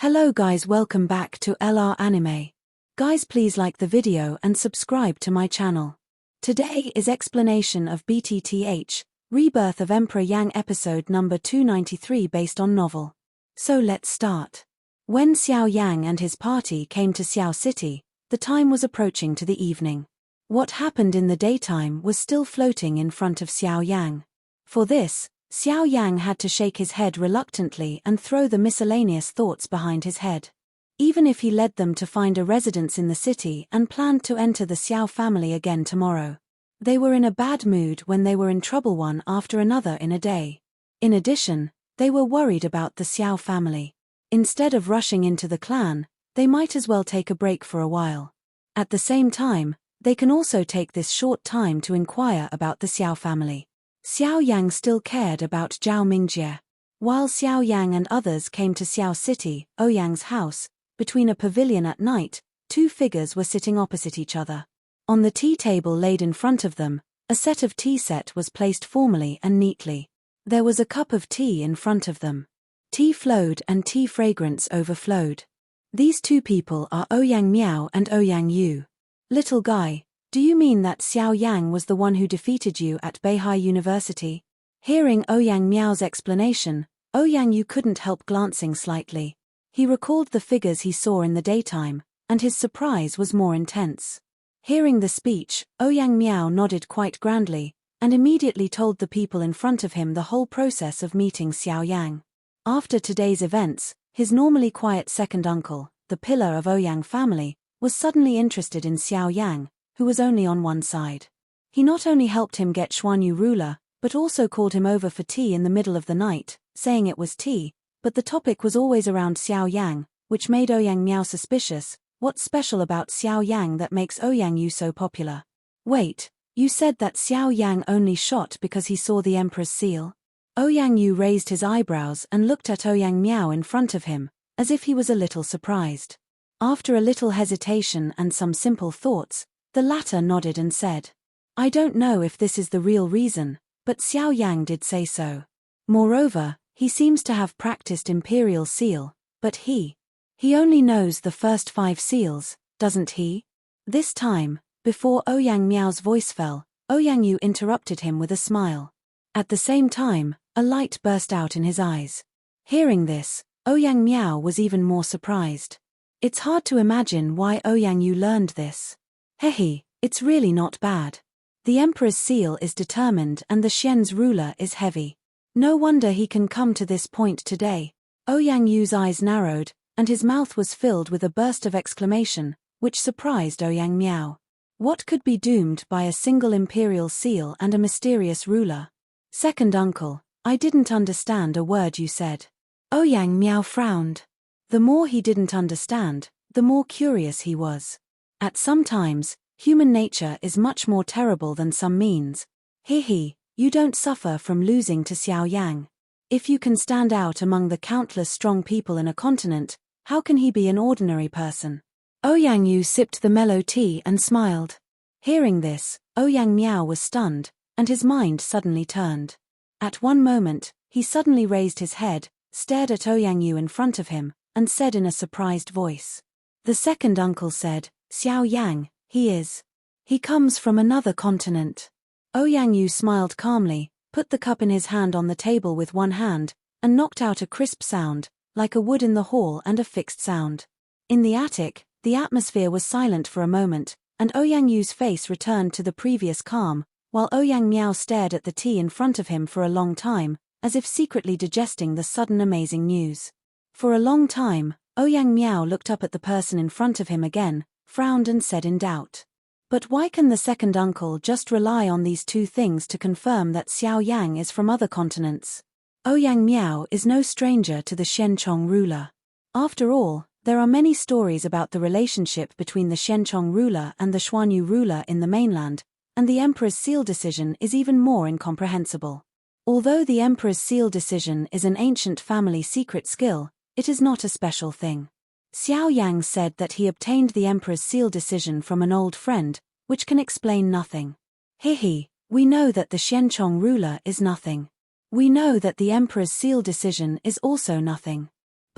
Hello guys, welcome back to LR Anime. Guys, please like the video and subscribe to my channel. Today is explanation of BTTH Rebirth of Emperor Yang episode number 293 based on novel. So let's start. When Xiao Yan and his party came to Xiao City, the time was approaching to the evening. What happened in the daytime was still floating in front of Xiao Yan. For this, Xiao Yan had to shake his head reluctantly and throw the miscellaneous thoughts behind his head. Even if he led them to find a residence in the city and planned to enter the Xiao family again tomorrow, they were in a bad mood when they were in trouble one after another in a day. In addition, they were worried about the Xiao family. Instead of rushing into the clan, they might as well take a break for a while. At the same time, they can also take this short time to inquire about the Xiao family. Xiao Yang still cared about Zhao Mingjie. While Xiao Yang and others came to Xiao City, Ouyang's house, between a pavilion at night, two figures were sitting opposite each other. On the tea table laid in front of them, a set of tea set was placed formally and neatly. There was a cup of tea in front of them. Tea flowed and tea fragrance overflowed. These two people are Ouyang Miao and Ouyang Yu. Little guy, do you mean that Xiao Yang was the one who defeated you at Beihai University? Hearing Ouyang Miao's explanation, Ouyang Yu couldn't help glancing slightly. He recalled the figures he saw in the daytime, and his surprise was more intense. Hearing the speech, Ouyang Miao nodded quite grandly, and immediately told the people in front of him the whole process of meeting Xiao Yang. After today's events, his normally quiet second uncle, the pillar of Ouyang family, was suddenly interested in Xiao Yang, who was only on one side. He not only helped him get Xuanyu ruler, but also called him over for tea in the middle of the night, saying it was tea, but the topic was always around Xiao Yang, which made Ouyang Miao suspicious. What's special about Xiao Yang that makes Ouyang Yu so popular? Wait, you said that Xiao Yang only shot because he saw the Emperor's seal? Ouyang Yu raised his eyebrows and looked at Ouyang Miao in front of him, as if he was a little surprised. After a little hesitation and some simple thoughts, the latter nodded and said, I don't know if this is the real reason, but Xiao Yang did say so. Moreover, he seems to have practiced Imperial Seal, but he only knows the first 5 seals, doesn't he? This time, before Ouyang Miao's voice fell, Ouyang Yu interrupted him with a smile. At the same time, a light burst out in his eyes. Hearing this, Ouyang Miao was even more surprised. It's hard to imagine why Ouyang Yu learned this. Hehe, it's really not bad. The Emperor's seal is determined and the Xian's ruler is heavy. No wonder he can come to this point today. Ouyang Yu's eyes narrowed, and his mouth was filled with a burst of exclamation, which surprised Ouyang Miao. What could be doomed by a single imperial seal and a mysterious ruler? Second uncle, I didn't understand a word you said. Ouyang Miao frowned. The more he didn't understand, the more curious he was. At some times, human nature is much more terrible than some means. Hehe, you don't suffer from losing to Xiao Yang. If you can stand out among the countless strong people in a continent, how can he be an ordinary person? Ouyang Yu sipped the mellow tea and smiled. Hearing this, Ouyang Miao was stunned, and his mind suddenly turned. At one moment, he suddenly raised his head, stared at Ouyang Yu in front of him, and said in a surprised voice. The second uncle said, Xiao Yang, he comes from another continent. Ouyang Yu smiled calmly, put the cup in his hand on the table with one hand, and knocked out a crisp sound, like a wood in the hall and a fixed sound. In the attic, the atmosphere was silent for a moment, and Ouyang Yu's face returned to the previous calm, while Ouyang Miao stared at the tea in front of him for a long time, as if secretly digesting the sudden amazing news. For a long time, Ouyang Miao looked up at the person in front of him again, frowned and said in doubt. But why can the second uncle just rely on these two things to confirm that Xiao Yang is from other continents? Ouyang Miao is no stranger to the Xianchong ruler. After all, there are many stories about the relationship between the Xianchong ruler and the Xuanyu ruler in the mainland, and the Emperor's seal decision is even more incomprehensible. Although the Emperor's seal decision is an ancient family secret skill, it is not a special thing. Xiao Yang said that he obtained the Emperor's seal decision from an old friend, which can explain nothing. Hehe, we know that the Xianchong ruler is nothing. We know that the Emperor's seal decision is also nothing.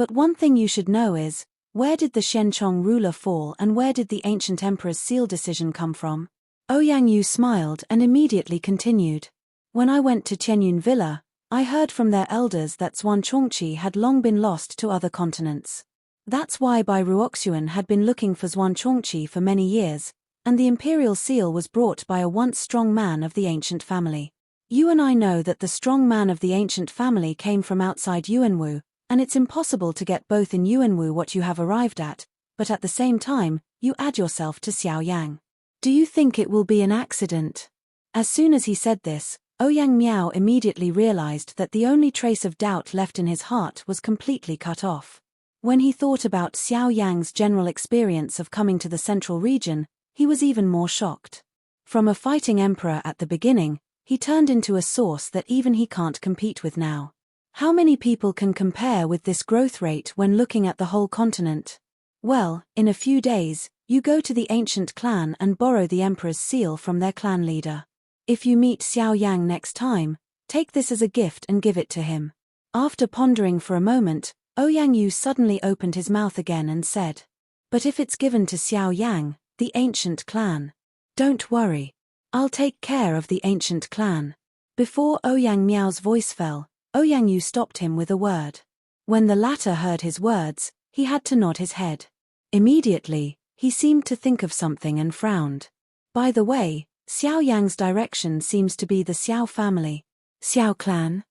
But one thing you should know is, where did the Shenchong ruler fall and where did the ancient emperor's seal decision come from? Ouyang Yu smiled and immediately continued. When I went to Qianyun Villa, I heard from their elders that Zhuangchongqi had long been lost to other continents. That's why Bai Ruoxuan had been looking for Zhuangchongqi for many years, and the imperial seal was brought by a once strong man of the ancient family. You and I know that the strong man of the ancient family came from outside Yuanwu, and it's impossible to get both in Yuanwu what you have arrived at, but at the same time, you add yourself to Xiao Yang. Do you think it will be an accident? As soon as he said this, Ouyang Miao immediately realized that the only trace of doubt left in his heart was completely cut off. When he thought about Xiao Yang's general experience of coming to the central region, he was even more shocked. From a fighting emperor at the beginning, he turned into a source that even he can't compete with now. How many people can compare with this growth rate when looking at the whole continent? Well, in a few days, you go to the ancient clan and borrow the emperor's seal from their clan leader. If you meet Xiao Yang next time, take this as a gift and give it to him. After pondering for a moment, Ouyang Yu suddenly opened his mouth again and said, "But if it's given to Xiao Yang, the ancient clan? Don't worry. I'll take care of the ancient clan." Before Ouyang Miao's voice fell, Ouyang Yu stopped him with a word. When the latter heard his words, he had to nod his head. Immediately, he seemed to think of something and frowned. By the way, Xiao Yang's direction seems to be the Xiao family. Xiao clan?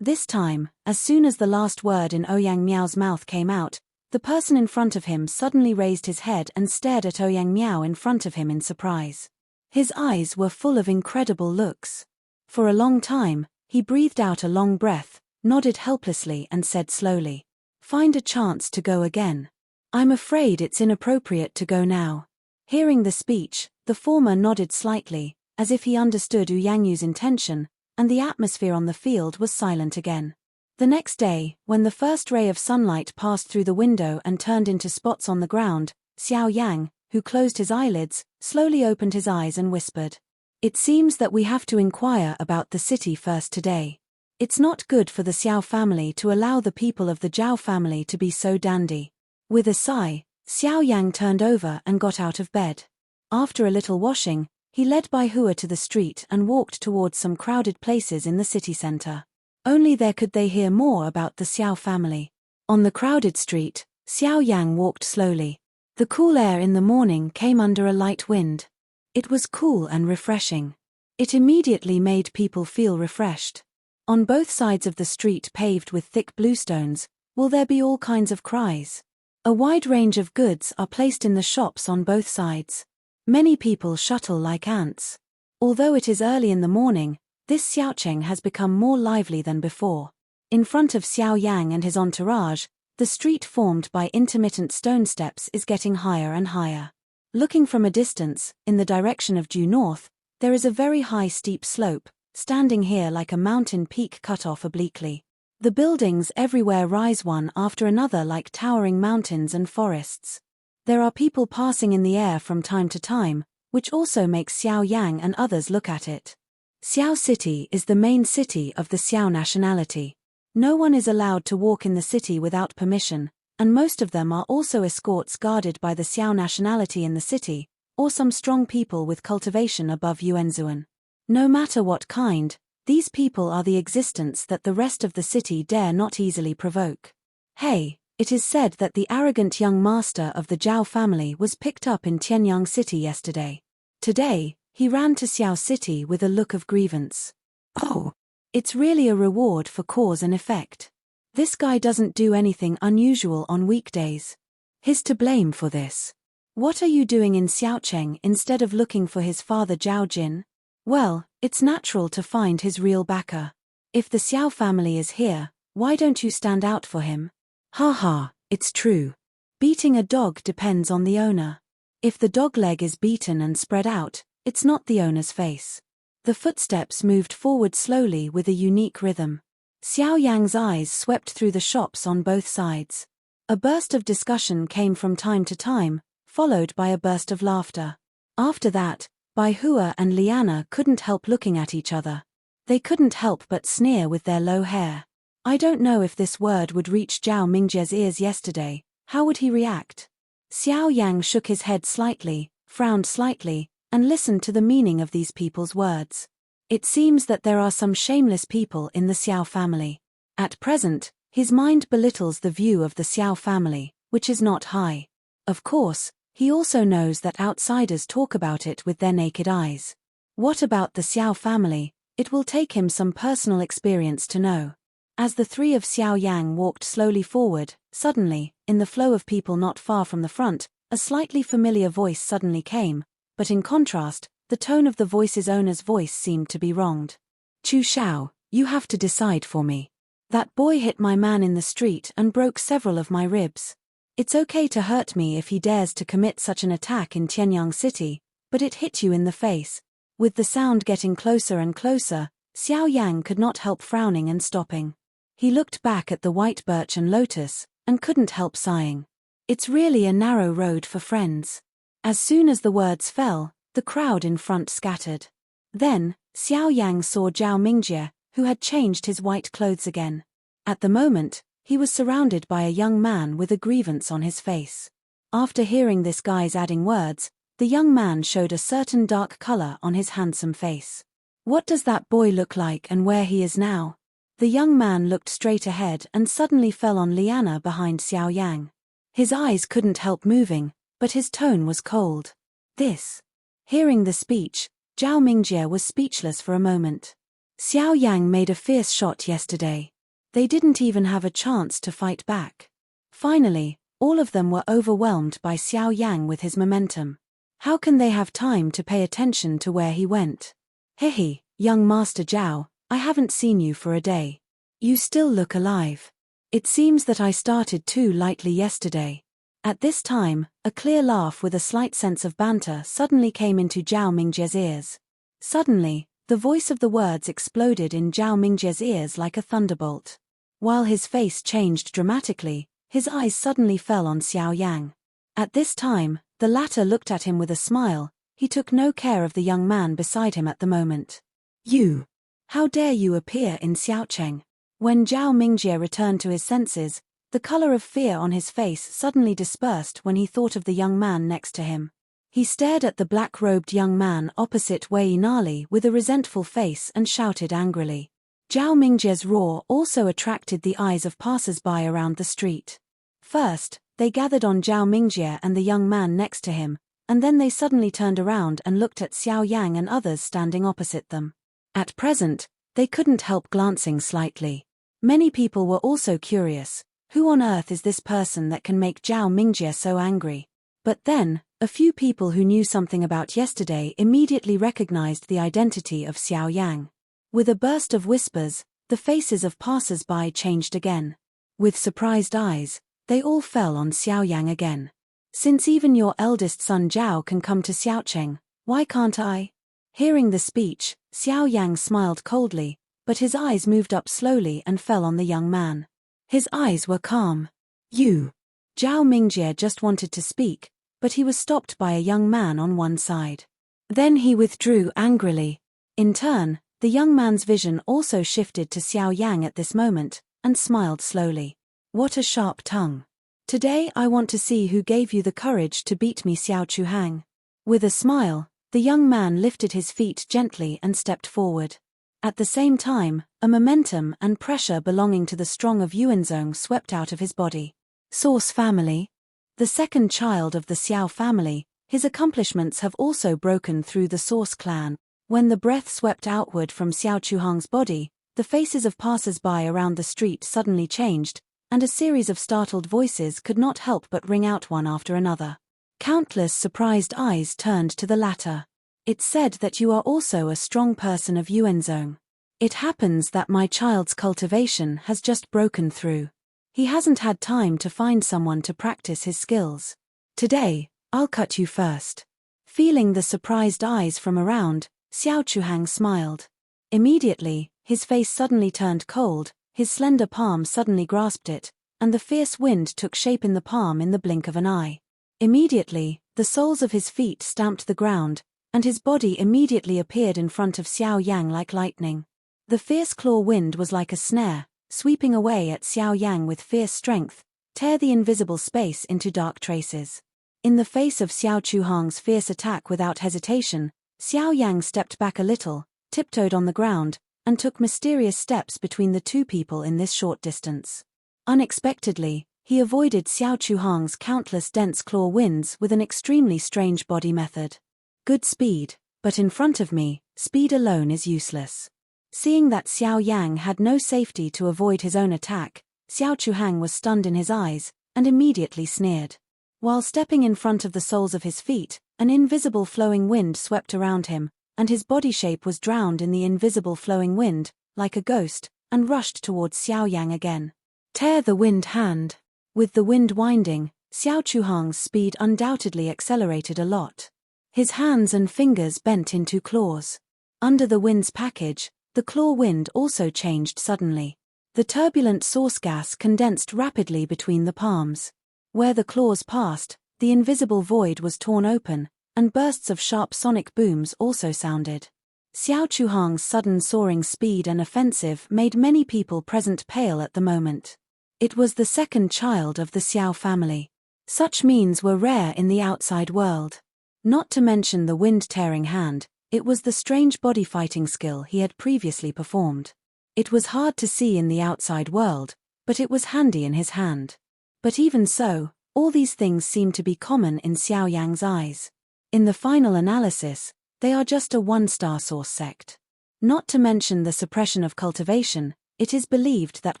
This time, as soon as the last word in Ouyang Miao's mouth came out, the person in front of him suddenly raised his head and stared at Ouyang Miao in front of him in surprise. His eyes were full of incredible looks. For a long time, he breathed out a long breath, nodded helplessly and said slowly, "Find a chance to go again. I'm afraid it's inappropriate to go now." Hearing the speech, the former nodded slightly, as if he understood Ouyang Yu's intention, and the atmosphere on the field was silent again. The next day, when the first ray of sunlight passed through the window and turned into spots on the ground, Xiao Yang, who closed his eyelids, slowly opened his eyes and whispered, "It seems that we have to inquire about the city first today. It's not good for the Xiao family to allow the people of the Zhao family to be so dandy." With a sigh, Xiao Yang turned over and got out of bed. After a little washing, he led Bai Hua to the street and walked towards some crowded places in the city center. Only there could they hear more about the Xiao family. On the crowded street, Xiao Yang walked slowly. The cool air in the morning came under a light wind. It was cool and refreshing. It immediately made people feel refreshed. On both sides of the street paved with thick bluestones, will there be all kinds of cries. A wide range of goods are placed in the shops on both sides. Many people shuttle like ants. Although it is early in the morning, this Xiaocheng has become more lively than before. In front of Xiao Yang and his entourage, the street formed by intermittent stone steps is getting higher and higher. Looking from a distance, in the direction of due north, there is a very high steep slope, standing here like a mountain peak cut off obliquely. The buildings everywhere rise one after another like towering mountains and forests. There are people passing in the air from time to time, which also makes Xiao Yang and others look at it. Xiao City is the main city of the Xiao nationality. No one is allowed to walk in the city without permission, and most of them are also escorts guarded by the Xiao nationality in the city, or some strong people with cultivation above Yuanzuan. No matter what kind, these people are the existence that the rest of the city dare not easily provoke. Hey, it is said that the arrogant young master of the Zhao family was picked up in Tianyang City yesterday. Today, he ran to Xiao City with a look of grievance. Oh, it's really a reward for cause and effect. This guy doesn't do anything unusual on weekdays. He's to blame for this. What are you doing in Xiaocheng instead of looking for his father Zhao Jin? Well, it's natural to find his real backer. If the Xiao family is here, why don't you stand out for him? Ha, it's true. Beating a dog depends on the owner. If the dog leg is beaten and spread out, it's not the owner's face. The footsteps moved forward slowly with a unique rhythm. Xiao Yang's eyes swept through the shops on both sides. A burst of discussion came from time to time, followed by a burst of laughter. After that, Bai Hua and Liana couldn't help looking at each other. They couldn't help but sneer with their low hair. I don't know if this word would reach Zhao Mingjie's ears yesterday. How would he react? Xiao Yang shook his head slightly, frowned slightly, and listened to the meaning of these people's words. It seems that there are some shameless people in the Xiao family. At present, his mind belittles the view of the Xiao family, which is not high. Of course, he also knows that outsiders talk about it with their naked eyes. What about the Xiao family? It will take him some personal experience to know. As the three of Xiao Yang walked slowly forward, suddenly, in the flow of people not far from the front, a slightly familiar voice suddenly came, but in contrast, the tone of the voice's owner's voice seemed to be wronged. Chu Xiao, you have to decide for me. That boy hit my man in the street and broke several of my ribs. It's okay to hurt me if he dares to commit such an attack in Tianyang City, but it hit you in the face. With the sound getting closer and closer, Xiao Yang could not help frowning and stopping. He looked back at the white birch and lotus, and couldn't help sighing. It's really a narrow road for friends. As soon as the words fell, the crowd in front scattered. Then, Xiao Yang saw Zhao Mingjie, who had changed his white clothes again. At the moment, he was surrounded by a young man with a grievance on his face. After hearing this guy's adding words, the young man showed a certain dark color on his handsome face. What does that boy look like and where he is now? The young man looked straight ahead and suddenly fell on Liana behind Xiao Yang. His eyes couldn't help moving, but his tone was cold. This. Hearing the speech, Zhao Mingjie was speechless for a moment. Xiao Yang made a fierce shot yesterday. They didn't even have a chance to fight back. Finally, all of them were overwhelmed by Xiao Yang with his momentum. How can they have time to pay attention to where he went? Hehe, young Master Zhao, I haven't seen you for a day. You still look alive. It seems that I started too lightly yesterday. At this time, a clear laugh with a slight sense of banter suddenly came into Zhao Mingjie's ears. Suddenly, the voice of the words exploded in Zhao Mingjie's ears like a thunderbolt. While his face changed dramatically, his eyes suddenly fell on Xiao Yang. At this time, the latter looked at him with a smile. He took no care of the young man beside him at the moment. You! How dare you appear in Xiaocheng? When Zhao Mingjie returned to his senses, the color of fear on his face suddenly dispersed when he thought of the young man next to him. He stared at the black-robed young man opposite Wei Nali with a resentful face and shouted angrily. Zhao Mingjie's roar also attracted the eyes of passers-by around the street. First, they gathered on Zhao Mingjie and the young man next to him, and then they suddenly turned around and looked at Xiao Yang and others standing opposite them. At present, they couldn't help glancing slightly. Many people were also curious. Who on earth is this person that can make Zhao Mingjie so angry? But then, a few people who knew something about yesterday immediately recognized the identity of Xiao Yang. With a burst of whispers, the faces of passers-by changed again. With surprised eyes, they all fell on Xiao Yang again. Since even your eldest son Zhao can come to Xiaocheng, why can't I? Hearing the speech, Xiao Yang smiled coldly, but his eyes moved up slowly and fell on the young man. His eyes were calm. You! Zhao Mingjie just wanted to speak, but he was stopped by a young man on one side. Then he withdrew angrily. In turn, the young man's vision also shifted to Xiao Yang at this moment, and smiled slowly. What a sharp tongue. Today I want to see who gave you the courage to beat me, Xiao Chuhang. With a smile, the young man lifted his feet gently and stepped forward. At the same time, a momentum and pressure belonging to the strong of Yuanzong swept out of his body. Source family. The second child of the Xiao family, his accomplishments have also broken through the Source clan. When the breath swept outward from Xiao Chuhang's body, the faces of passers-by around the street suddenly changed, and a series of startled voices could not help but ring out one after another. Countless surprised eyes turned to the latter. It's said that you are also a strong person of Yuanzong. It happens that my child's cultivation has just broken through. He hasn't had time to find someone to practice his skills. Today, I'll cut you first. Feeling the surprised eyes from around, Xiao Chuhang smiled. Immediately, his face suddenly turned cold, his slender palm suddenly grasped it, and the fierce wind took shape in the palm in the blink of an eye. Immediately, the soles of his feet stamped the ground, and his body immediately appeared in front of Xiao Yang like lightning. The fierce claw wind was like a snare, sweeping away at Xiao Yang with fierce strength, tear the invisible space into dark traces. In the face of Xiao Chuhang's fierce attack without hesitation, Xiao Yang stepped back a little, tiptoed on the ground, and took mysterious steps between the two people in this short distance. Unexpectedly, he avoided Xiao Chuhang's countless dense claw winds with an extremely strange body method. Good speed, but in front of me, speed alone is useless. Seeing that Xiao Yang had no safety to avoid his own attack, Xiao Chuhang was stunned in his eyes, and immediately sneered. While stepping in front of the soles of his feet, an invisible flowing wind swept around him, and his body shape was drowned in the invisible flowing wind, like a ghost, and rushed towards Xiao Yang again. Tear the wind hand. With the wind winding, Xiao Chuhang's speed undoubtedly accelerated a lot. His hands and fingers bent into claws. Under the wind's package, the claw wind also changed suddenly. The turbulent source gas condensed rapidly between the palms. Where the claws passed, the invisible void was torn open, and bursts of sharp sonic booms also sounded. Xiao Chuhang's sudden soaring speed and offensive made many people present pale at the moment. It was the second child of the Xiao family. Such means were rare in the outside world. Not to mention the wind-tearing hand, it was the strange body fighting skill he had previously performed. It was hard to see in the outside world, but it was handy in his hand. But even so, all these things seem to be common in Xiao Yang's eyes. In the final analysis, they are just a one-star source sect. Not to mention the suppression of cultivation, it is believed that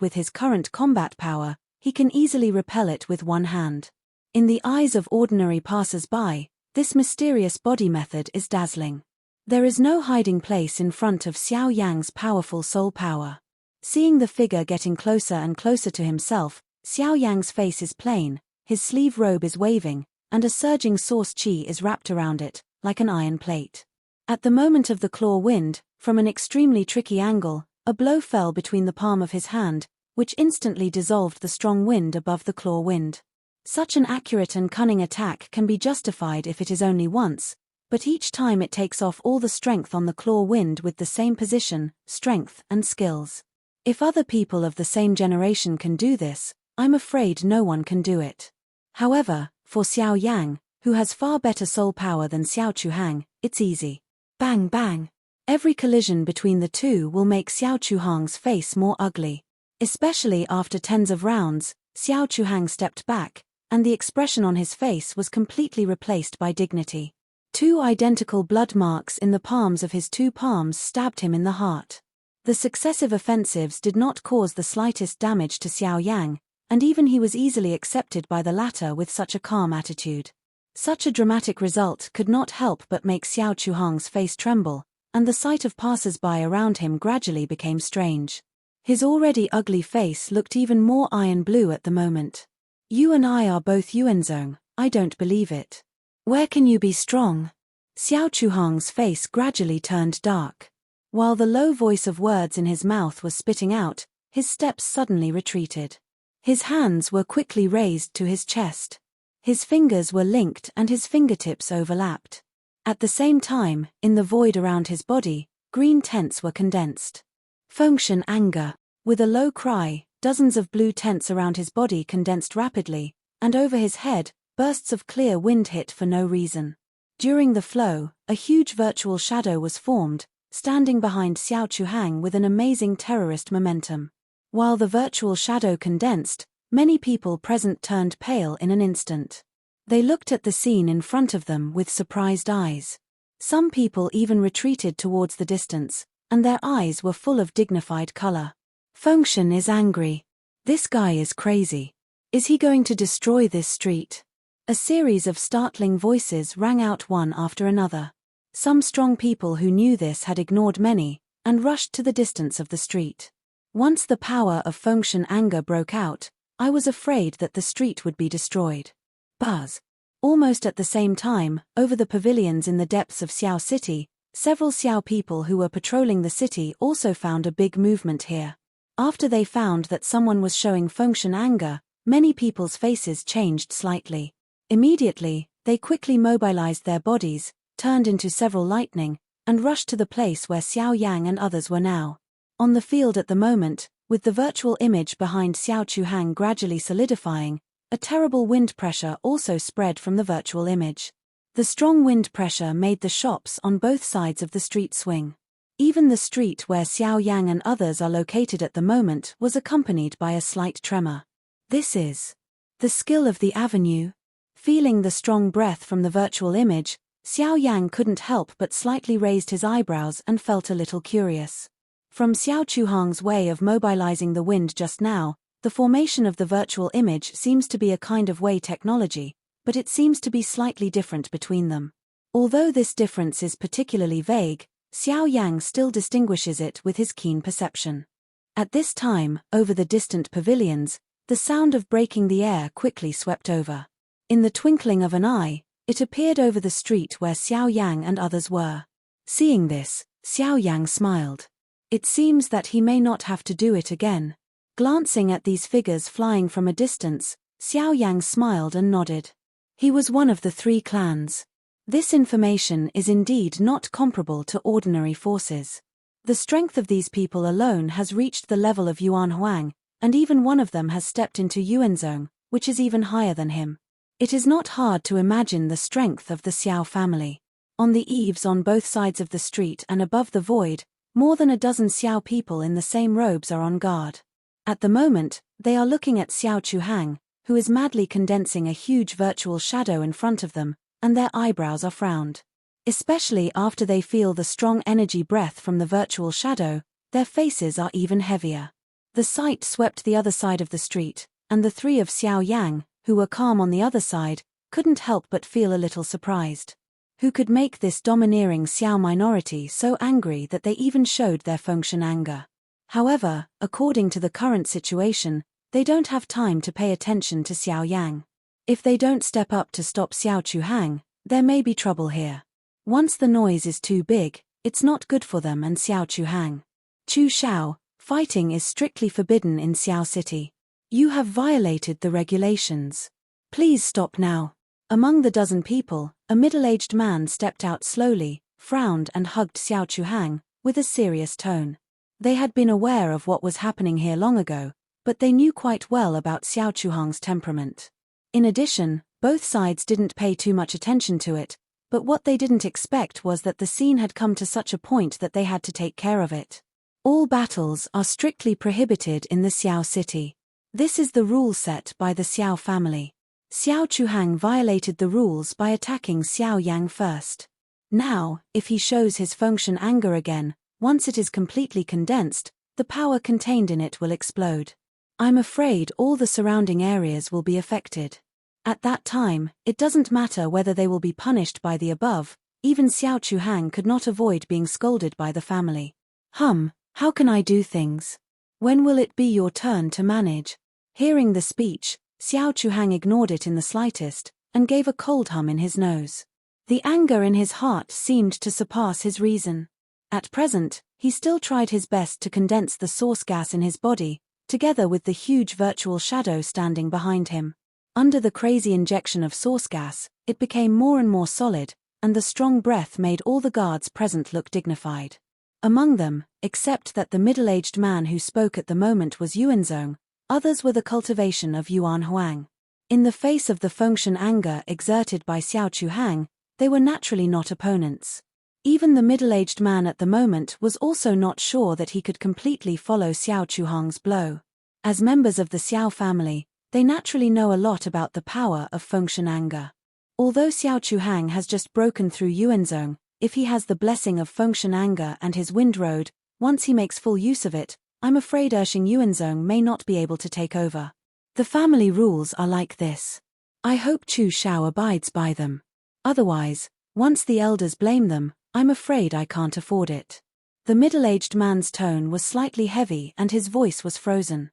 with his current combat power, he can easily repel it with one hand. In the eyes of ordinary passers-by, this mysterious body method is dazzling. There is no hiding place in front of Xiao Yang's powerful soul power. Seeing the figure getting closer and closer to himself, Xiao Yang's face is plain, his sleeve robe is waving, and a surging source qi is wrapped around it, like an iron plate. At the moment of the claw wind, from an extremely tricky angle, a blow fell between the palm of his hand, which instantly dissolved the strong wind above the claw wind. Such an accurate and cunning attack can be justified if it is only once, but each time it takes off all the strength on the claw wind with the same position, strength, and skills. If other people of the same generation can do this, I'm afraid no one can do it. However, for Xiao Yang, who has far better soul power than Xiao Chuhang, it's easy. Bang bang. Every collision between the two will make Xiao Chuhang's face more ugly. Especially after tens of rounds, Xiao Chuhang stepped back, and the expression on his face was completely replaced by dignity. Two identical blood marks in the palms of his two palms stabbed him in the heart. The successive offensives did not cause the slightest damage to Xiao Yang, and even he was easily accepted by the latter with such a calm attitude. Such a dramatic result could not help but make Xiao Chuhang's face tremble, and the sight of passers-by around him gradually became strange. His already ugly face looked even more iron blue at the moment. You and I are both Yuanzong, I don't believe it. Where can you be strong? Xiao Chuhang's face gradually turned dark. While the low voice of words in his mouth was spitting out, his steps suddenly retreated. His hands were quickly raised to his chest. His fingers were linked and his fingertips overlapped. At the same time, in the void around his body, green tents were condensed. Function anger. With a low cry, dozens of blue tents around his body condensed rapidly, and over his head, bursts of clear wind hit for no reason. During the flow, a huge virtual shadow was formed, standing behind Xiao Chuhang with an amazing terrorist momentum. While the virtual shadow condensed, many people present turned pale in an instant. They looked at the scene in front of them with surprised eyes. Some people even retreated towards the distance, and their eyes were full of dignified color. Function is angry. This guy is crazy. Is he going to destroy this street? A series of startling voices rang out one after another. Some strong people who knew this had ignored many, and rushed to the distance of the street. Once the power of function anger broke out, I was afraid that the street would be destroyed. Buzz. Almost at the same time, over the pavilions in the depths of Xiao City, several Xiao people who were patrolling the city also found a big movement here. After they found that someone was showing function anger, many people's faces changed slightly. Immediately, they quickly mobilized their bodies, turned into several lightning, and rushed to the place where Xiao Yang and others were now. On the field at the moment, With the virtual image behind Xiao Chuhang gradually solidifying, a terrible wind pressure also spread from the virtual image. The strong wind pressure made the shops on both sides of the street swing. Even the street where Xiao Yang and others are located at the moment was accompanied by a slight tremor. This is the skill of the avenue. Feeling the strong breath from the virtual image, Xiao Yang couldn't help but slightly raised his eyebrows and felt a little curious. From Xiao Chuhang's way of mobilizing the wind just now, the formation of the virtual image seems to be a kind of way technology, but it seems to be slightly different between them. Although this difference is particularly vague, Xiao Yang still distinguishes it with his keen perception. At this time, over the distant pavilions, the sound of breaking the air quickly swept over. In the twinkling of an eye, it appeared over the street where Xiao Yang and others were. Seeing this, Xiao Yang smiled. It seems that he may not have to do it again. Glancing at these figures flying from a distance, Xiao Yang smiled and nodded. He was one of the 3 clans. This information is indeed not comparable to ordinary forces. The strength of these people alone has reached the level of Yuan Huang, and even one of them has stepped into Yuanzong, which is even higher than him. It is not hard to imagine the strength of the Xiao family. On the eaves on both sides of the street and above the void, more than a dozen Xiao people in the same robes are on guard. At the moment, they are looking at Xiao Chuhang, who is madly condensing a huge virtual shadow in front of them, and their eyebrows are frowned. Especially after they feel the strong energy breath from the virtual shadow, their faces are even heavier. The sight swept the other side of the street, and the 3 of Xiao Yang, who were calm on the other side, couldn't help but feel a little surprised. Who could make this domineering Xiao minority so angry that they even showed their function anger? However, according to the current situation, they don't have time to pay attention to Xiao Yang. If they don't step up to stop Xiao Chuhang, there may be trouble here. Once the noise is too big, it's not good for them and Xiao Chuhang. Chu Xiao, fighting is strictly forbidden in Xiao City. You have violated the regulations. Please stop now. Among the dozen people, a middle-aged man stepped out slowly, frowned and hugged Xiao Chuhang, with a serious tone. They had been aware of what was happening here long ago, but they knew quite well about Xiao Chuhang's temperament. In addition, both sides didn't pay too much attention to it, but what they didn't expect was that the scene had come to such a point that they had to take care of it. All battles are strictly prohibited in the Xiao city. This is the rule set by the Xiao family. Xiao Chuhang violated the rules by attacking Xiao Yang first. Now, if he shows his function anger again, once it is completely condensed, the power contained in it will explode. I'm afraid all the surrounding areas will be affected. At that time, it doesn't matter whether they will be punished by the above, even Xiao Chuhang could not avoid being scolded by the family. How can I do things? When will it be your turn to manage? Hearing the speech, Xiao Chuhang ignored it in the slightest, and gave a cold hum in his nose. The anger in his heart seemed to surpass his reason. At present, he still tried his best to condense the source gas in his body, together with the huge virtual shadow standing behind him. Under the crazy injection of source gas, it became more and more solid, and the strong breath made all the guards present look dignified. Among them, except that the middle-aged man who spoke at the moment was Yuanzong, others were the cultivation of Yuan Huang. In the face of the function anger exerted by Xiao Chuhang, they were naturally not opponents. Even the middle-aged man at the moment was also not sure that he could completely follow Xiao Chuhang's blow. As members of the Xiao family, they naturally know a lot about the power of function anger. Although Xiao Chuhang has just broken through Yuanzong, if he has the blessing of function anger and his wind road, once he makes full use of it, I'm afraid Ershing Yuanzong may not be able to take over. The family rules are like this. I hope Chu Xiao abides by them. Otherwise, once the elders blame them, I'm afraid I can't afford it. The middle-aged man's tone was slightly heavy and his voice was frozen.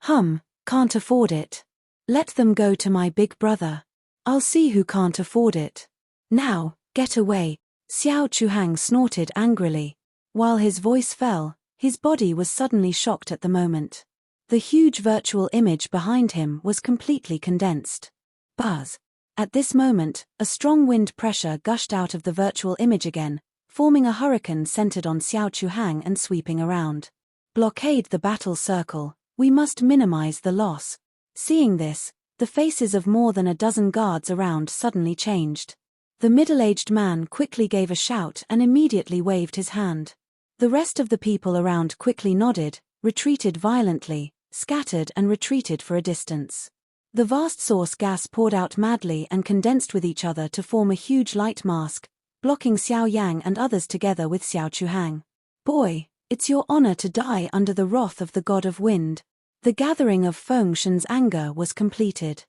Can't afford it. Let them go to my big brother. I'll see who can't afford it. Now, get away. Xiao Chuhang snorted angrily. While his voice fell, his body was suddenly shocked at the moment. The huge virtual image behind him was completely condensed. Buzz. At this moment, a strong wind pressure gushed out of the virtual image again, forming a hurricane centered on Xiao Chuhang and sweeping around. Blockade the battle circle, we must minimize the loss. Seeing this, the faces of more than a dozen guards around suddenly changed. The middle-aged man quickly gave a shout and immediately waved his hand. The rest of the people around quickly nodded, retreated violently, scattered and retreated for a distance. The vast source gas poured out madly and condensed with each other to form a huge light mask, blocking Xiao Yang and others together with Xiao Chuhang. Boy, it's your honor to die under the wrath of the god of wind. The gathering of Feng Shen's anger was completed.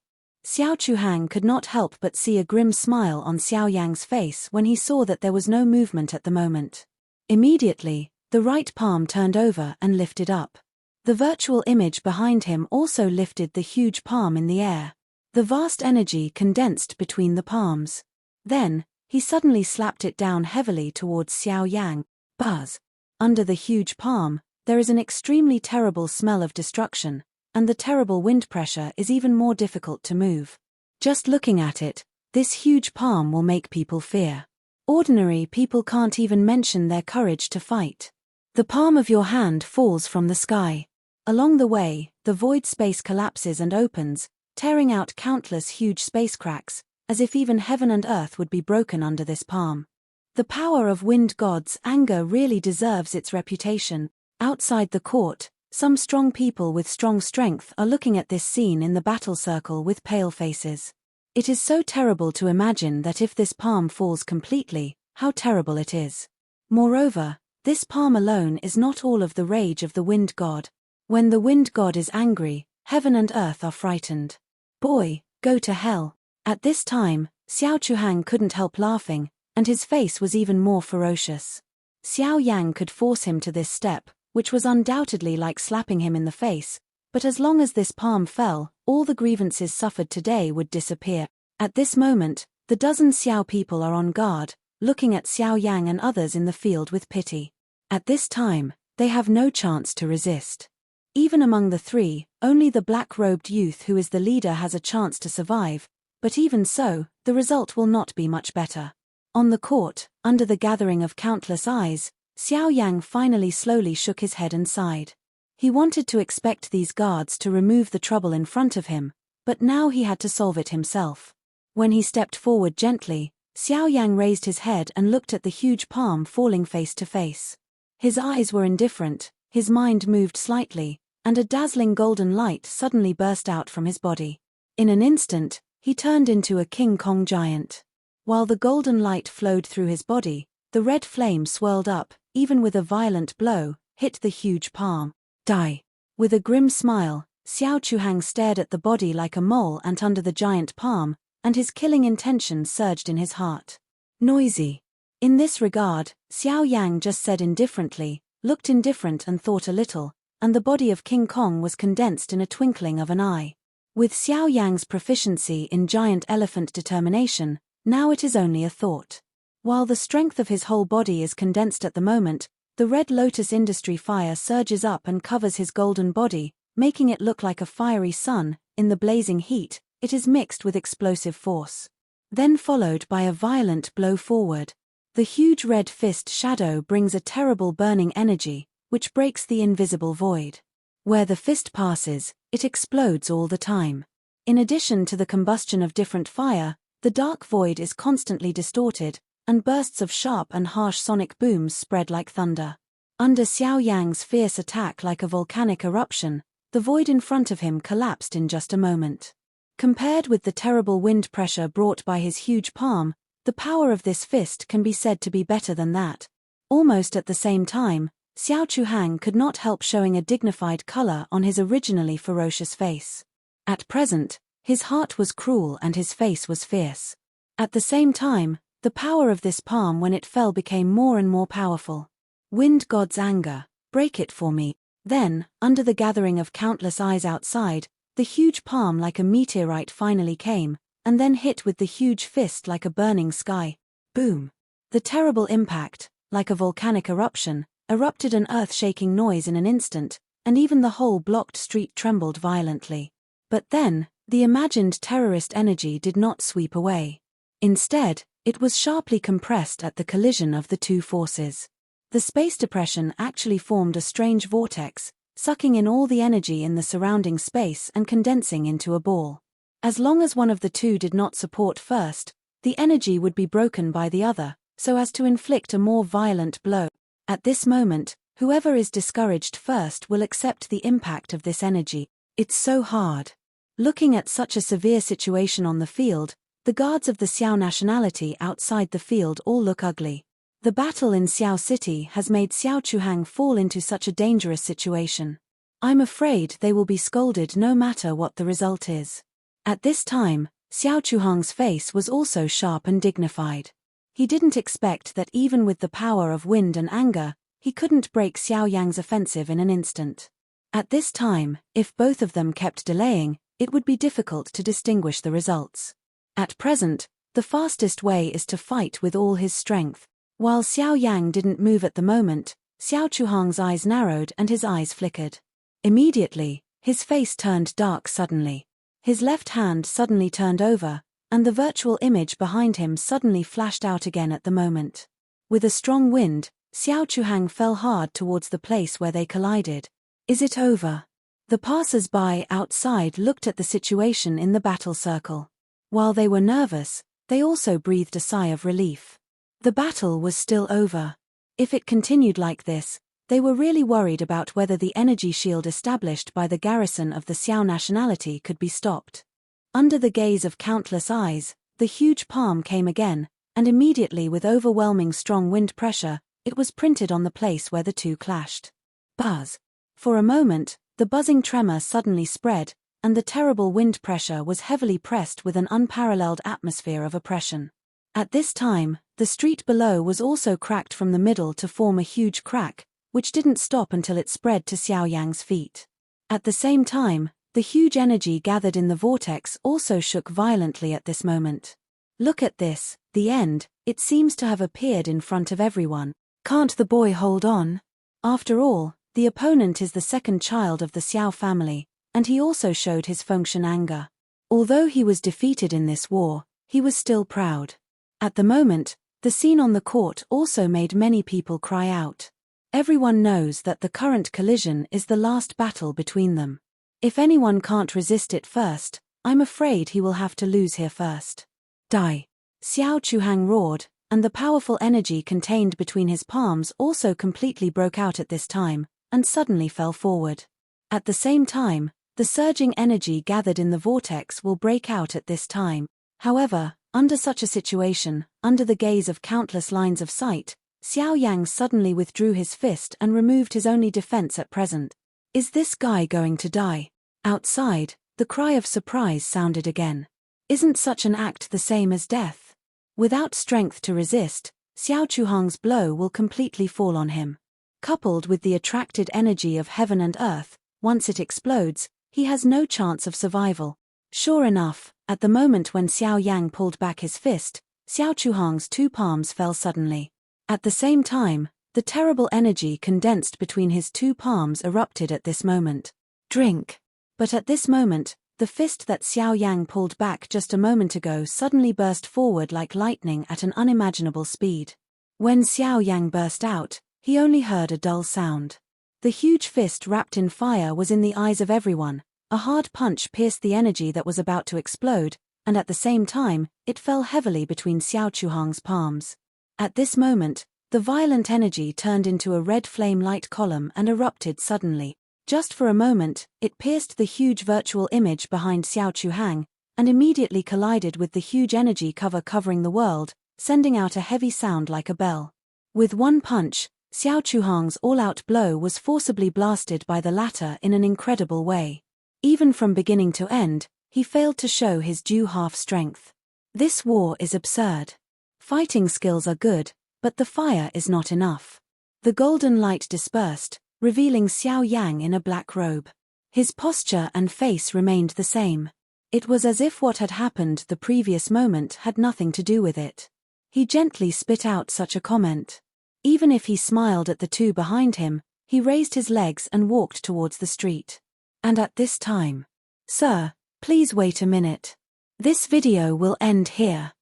Xiao Chuhang could not help but see a grim smile on Xiao Yang's face when he saw that there was no movement at the moment. Immediately, the right palm turned over and lifted up. The virtual image behind him also lifted the huge palm in the air. The vast energy condensed between the palms. Then, he suddenly slapped it down heavily towards Xiao Yang. Buzz! Under the huge palm, there is an extremely terrible smell of destruction, and the terrible wind pressure is even more difficult to move. Just looking at it, this huge palm will make people fear. Ordinary people can't even mention their courage to fight. The palm of your hand falls from the sky. Along the way, the void space collapses and opens, tearing out countless huge space cracks, as if even heaven and earth would be broken under this palm. The power of wind god's anger really deserves its reputation. Outside the court, some strong people with strong strength are looking at this scene in the battle circle with pale faces. It is so terrible to imagine that if this palm falls completely, how terrible it is. Moreover, this palm alone is not all of the rage of the wind god. When the wind god is angry, heaven and earth are frightened. Boy, go to hell. At this time, Xiao Chuhang couldn't help laughing, and his face was even more ferocious. Xiao Yang could force him to this step, which was undoubtedly like slapping him in the face, but as long as this palm fell, all the grievances suffered today would disappear. At this moment, the dozen Xiao people are on guard, looking at Xiao Yang and others in the field with pity. At this time, they have no chance to resist. Even among the three, only the black-robed youth who is the leader has a chance to survive, but even so, the result will not be much better. On the court, under the gathering of countless eyes, Xiao Yang finally slowly shook his head and sighed. He wanted to expect these guards to remove the trouble in front of him, but now he had to solve it himself. When he stepped forward gently, Xiao Yang raised his head and looked at the huge palm falling face to face. His eyes were indifferent, his mind moved slightly, and a dazzling golden light suddenly burst out from his body. In an instant, he turned into a King Kong giant. While the golden light flowed through his body, the red flame swirled up, even with a violent blow, hit the huge palm. Die! With a grim smile, Xiao Chuhang stared at the body like a mole ant under the giant palm, and his killing intention surged in his heart. Noisy. In this regard, Xiao Yang just said indifferently, looked indifferent and thought a little, and the body of King Kong was condensed in a twinkling of an eye. With Xiao Yang's proficiency in giant elephant determination, now it is only a thought. While the strength of his whole body is condensed at the moment, the red lotus industry fire surges up and covers his golden body, making it look like a fiery sun. In the blazing heat, it is mixed with explosive force. Then followed by a violent blow forward. The huge red fist shadow brings a terrible burning energy, which breaks the invisible void. Where the fist passes, it explodes all the time. In addition to the combustion of different fire, the dark void is constantly distorted, and bursts of sharp and harsh sonic booms spread like thunder. Under Xiao Yang's fierce attack like a volcanic eruption, the void in front of him collapsed in just a moment. Compared with the terrible wind pressure brought by his huge palm, the power of this fist can be said to be better than that. Almost at the same time, Xiao Chuhang could not help showing a dignified color on his originally ferocious face. At present, his heart was cruel and his face was fierce. At the same time, the power of this palm when it fell became more and more powerful. Wind god's anger, break it for me. Then, under the gathering of countless eyes outside, the huge palm like a meteorite finally came, and then hit with the huge fist like a burning sky. Boom! The terrible impact, like a volcanic eruption, erupted an earth-shaking noise in an instant, and even the whole blocked street trembled violently. But then, the imagined terrorist energy did not sweep away. Instead, it was sharply compressed at the collision of the two forces. The space depression actually formed a strange vortex, sucking in all the energy in the surrounding space and condensing into a ball. As long as one of the two did not support first, the energy would be broken by the other, so as to inflict a more violent blow. At this moment, whoever is discouraged first will accept the impact of this energy. It's so hard. Looking at such a severe situation on the field, the guards of the Xiao nationality outside the field all look ugly. The battle in Xiao City has made Xiao Chuhang fall into such a dangerous situation. I'm afraid they will be scolded no matter what the result is. At this time, Xiao Chuhang's face was also sharp and dignified. He didn't expect that even with the power of wind and anger, he couldn't break Xiao Yang's offensive in an instant. At this time, if both of them kept delaying, it would be difficult to distinguish the results. At present, the fastest way is to fight with all his strength. While Xiao Yang didn't move at the moment, Xiao Chuhang's eyes narrowed and his eyes flickered. Immediately, his face turned dark suddenly. His left hand suddenly turned over, and the virtual image behind him suddenly flashed out again at the moment. With a strong wind, Xiao Chuhang fell hard towards the place where they collided. Is it over? The passers-by outside looked at the situation in the battle circle. While they were nervous, they also breathed a sigh of relief. The battle was still over. If it continued like this, they were really worried about whether the energy shield established by the garrison of the Xiao nationality could be stopped. Under the gaze of countless eyes, the huge palm came again, and immediately with overwhelming strong wind pressure, it was printed on the place where the two clashed. Buzz. For a moment, the buzzing tremor suddenly spread, and the terrible wind pressure was heavily pressed with an unparalleled atmosphere of oppression. At this time, the street below was also cracked from the middle to form a huge crack, which didn't stop until it spread to Xiao Yang's feet. At the same time, the huge energy gathered in the vortex also shook violently at this moment. Look at this, the end, it seems to have appeared in front of everyone. Can't the boy hold on? After all, the opponent is the second child of the Xiao family, and he also showed his Fengshan anger. Although he was defeated in this war, he was still proud. At the moment, the scene on the court also made many people cry out. Everyone knows that the current collision is the last battle between them. If anyone can't resist it first, I'm afraid he will have to lose here first. Die! Xiao Chuhang roared, and the powerful energy contained between his palms also completely broke out at this time, and suddenly fell forward. At the same time, the surging energy gathered in the vortex will break out at this time. However, under such a situation, under the gaze of countless lines of sight, Xiao Yang suddenly withdrew his fist and removed his only defense at present. Is this guy going to die? Outside, the cry of surprise sounded again. Isn't such an act the same as death? Without strength to resist, Xiao Chuhang's blow will completely fall on him. Coupled with the attracted energy of heaven and earth, once it explodes, he has no chance of survival. Sure enough, at the moment when Xiao Yang pulled back his fist, Xiao Chuhang's two palms fell suddenly. At the same time, the terrible energy condensed between his two palms erupted at this moment. Drink! But at this moment, the fist that Xiao Yang pulled back just a moment ago suddenly burst forward like lightning at an unimaginable speed. When Xiao Yang burst out, he only heard a dull sound. The huge fist wrapped in fire was in the eyes of everyone. A hard punch pierced the energy that was about to explode, and at the same time, it fell heavily between Xiao Chuhang's palms. At this moment, the violent energy turned into a red flame light column and erupted suddenly. Just for a moment, it pierced the huge virtual image behind Xiao Chuhang, and immediately collided with the huge energy cover covering the world, sending out a heavy sound like a bell. With one punch, Xiao Chuhang's all-out blow was forcibly blasted by the latter in an incredible way. Even from beginning to end, he failed to show his due half-strength. This war is absurd. Fighting skills are good, but the fire is not enough. The golden light dispersed, revealing Xiao Yang in a black robe. His posture and face remained the same. It was as if what had happened the previous moment had nothing to do with it. He gently spit out such a comment. Even if he smiled at the two behind him, he raised his legs and walked towards the street. And at this time, "Sir, please wait a minute. This video will end here."